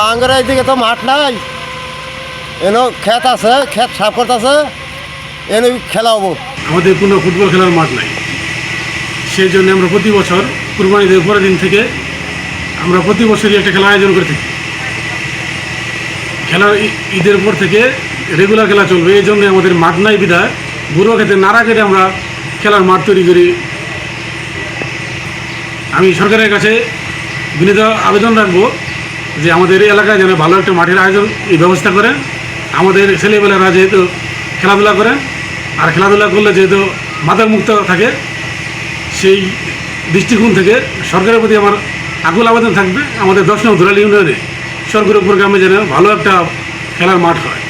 আঙ্গের এইদিকে তো মাঠ নাই, এনো ক্ষেত আছে, ক্ষেত সাফ করতেছে, এনে খেলা হবো। আমাদের কোনো ফুটবল খেলার মাঠ নাই, সেই জন্য আমরা প্রতি বছর কুরবানি ঈদের পরের দিন থেকে আমরা প্রতি বছরই একটা খেলা আয়োজন করে থাকি। খেলার ঈদের পর থেকে রেগুলার খেলা চলবে, এই জন্য আমাদের মাঠ নাই বিধায় বুড়ো খেতে নাড়া কেটে আমরা খেলার মাঠ তৈরি করি। আমি সরকারের কাছে বিনীত আবেদন রাখবো যে আমাদের এলাকায় যেন ভালো একটা মাঠের আয়োজন এই ব্যবস্থা করেন। আমাদের ছেলেবেলারা যেহেতু খেলাধুলা করেন, আর খেলাধুলা করলে যেহেতু মাদকমুক্ত থাকে, সেই দৃষ্টিকোণ থেকে সরকারের প্রতি আমার আকুল আবেদন থাকবে আমাদের 10 নং ধুরালী ইউনিয়নে সরকারের গ্রামে যেন ভালো একটা খেলার মাঠ হয়।